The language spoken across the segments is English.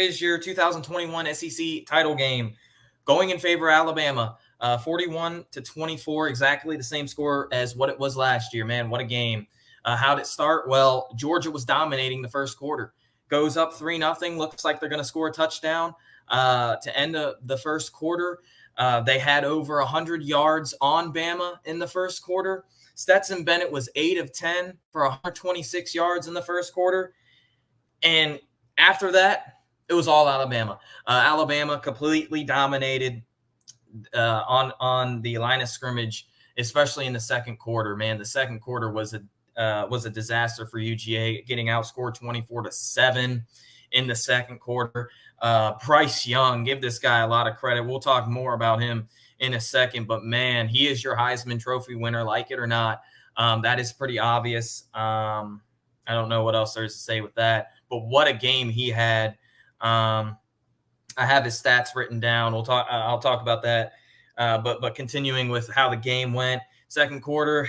is your 2021 SEC title game going in favor of Alabama. 41-24, exactly the same score as what it was last year. Man, what a game. How'd it start? Well, Georgia was dominating the first quarter. Goes up 3-0. Looks like they're going to score a touchdown to end the first quarter. They had over 100 yards on Bama in the first quarter. Stetson Bennett was 8 of 10 for 126 yards in the first quarter. And after that, it was all Alabama. Alabama completely dominated on the line of scrimmage, especially in the second quarter. Man, the second quarter was a disaster for UGA, getting outscored 24-7 in the second quarter. Bryce Young, give this guy a lot of credit. We'll talk more about him in a second, but man, he is your Heisman Trophy winner, like it or not. That is pretty obvious. I don't know what else there is to say with that, but what a game he had. I have his stats written down. I'll talk about that. But continuing with how the game went, second quarter,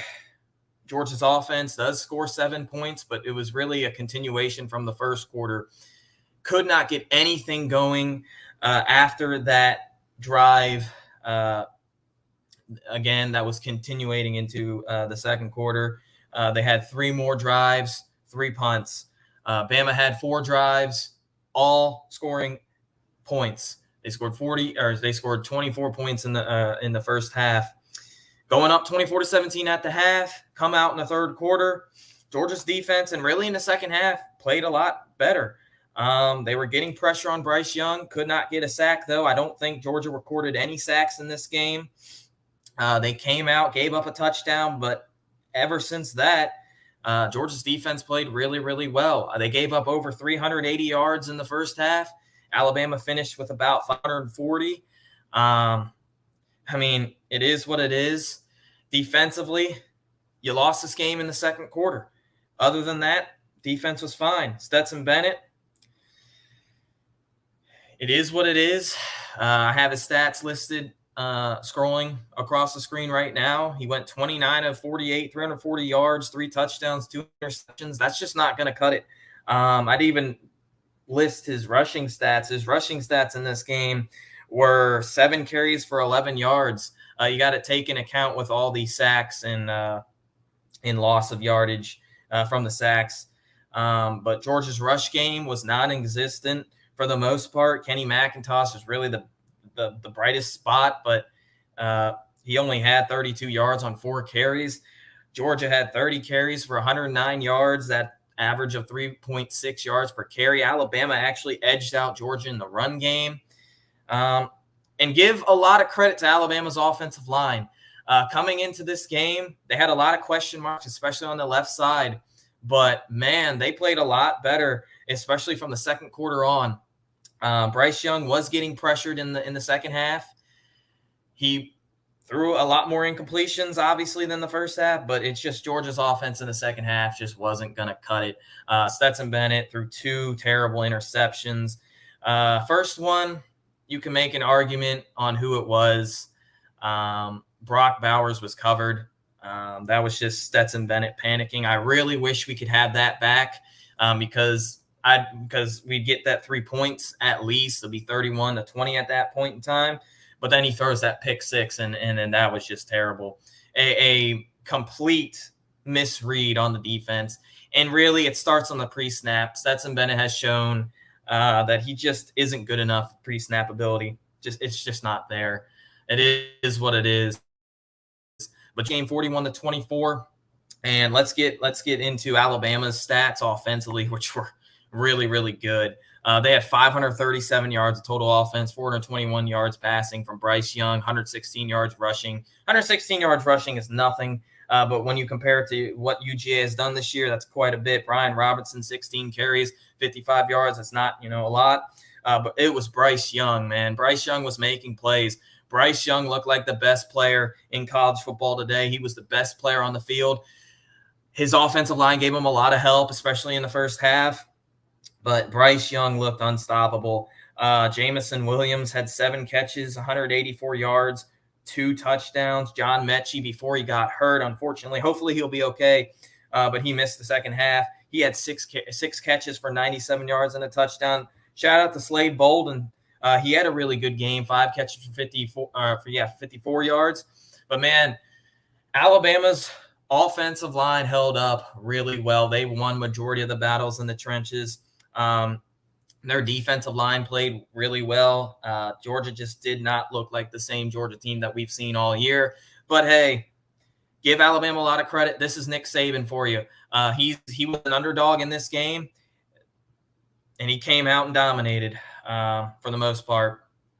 Georgia's offense does score 7 points, but it was really a continuation from the first quarter. Could not get anything going after that drive. Again, that was continuing into the second quarter. They had 3 more drives, 3 punts. Bama had 4 drives, all scoring points. They scored 24 points in the first half. Going up 24-17 at the half, come out in the third quarter. Georgia's defense, and really in the second half, played a lot better. They were getting pressure on Bryce Young. Could not get a sack, though. I don't think Georgia recorded any sacks in this game. They came out, gave up a touchdown, but ever since that, Georgia's defense played really, really well. They gave up over 380 yards in the first half. Alabama finished with about 540. I mean, it is what it is. Defensively, you lost this game in the second quarter. Other than that, defense was fine. Stetson Bennett, it is what it is. I have his stats listed scrolling across the screen right now. He went 29 of 48, 340 yards, 3 touchdowns, 2 interceptions. That's just not going to cut it. I'd even list his rushing stats. His rushing stats in this game were 7 carries for 11 yards. You got to take in account with all the sacks and in loss of yardage from the sacks. But Georgia's rush game was non-existent for the most part. Kenny McIntosh was really the brightest spot, but he only had 32 yards on 4 carries. Georgia had 30 carries for 109 yards, that average of 3.6 yards per carry. Alabama actually edged out Georgia in the run game. And give a lot of credit to Alabama's offensive line. Coming into this game, they had a lot of question marks, especially on the left side. But, man, they played a lot better, especially from the second quarter on. Bryce Young was getting pressured in the second half. He threw a lot more incompletions, obviously, than the first half, but it's just Georgia's offense in the second half just wasn't going to cut it. Stetson Bennett threw 2 terrible interceptions. First one, you can make an argument on who it was. Brock Bowers was covered. That was just Stetson Bennett panicking. I really wish we could have that back because we'd get that 3 points at least. It'll be 31-20 at that point in time. But then he throws that pick 6, and that was just terrible. A complete misread on the defense. And really, it starts on the pre-snap. Stetson Bennett has shown that he just isn't good enough pre-snap ability. It's just not there. It is what it is. But game 41-24, and let's get into Alabama's stats offensively, which were really, really good. They had 537 yards of total offense, 421 yards passing from Bryce Young, 116 yards rushing. 116 yards rushing is nothing, but when you compare it to what UGA has done this year, that's quite a bit. Brian Robinson, 16 carries, 55 yards. That's not, a lot, but it was Bryce Young, man. Bryce Young was making plays. Bryce Young looked like the best player in college football today. He was the best player on the field. His offensive line gave him a lot of help, especially in the first half. But Bryce Young looked unstoppable. Jamison Williams had 7 catches, 184 yards, 2 touchdowns. John Mechie, before he got hurt, unfortunately, hopefully he'll be okay, but he missed the second half. He had 6 catches for 97 yards and a touchdown. shout out to Slade Bolden. He had a really good game, 5 catches for 54 yards. But man, Alabama's offensive line held up really well. They won majority of the battles in the trenches. Their defensive line played really well. Georgia just did not look like the same Georgia team that we've seen all year. But hey, give Alabama a lot of credit. This is Nick Saban for you. He was an underdog in this game, and he came out and dominated for the most part.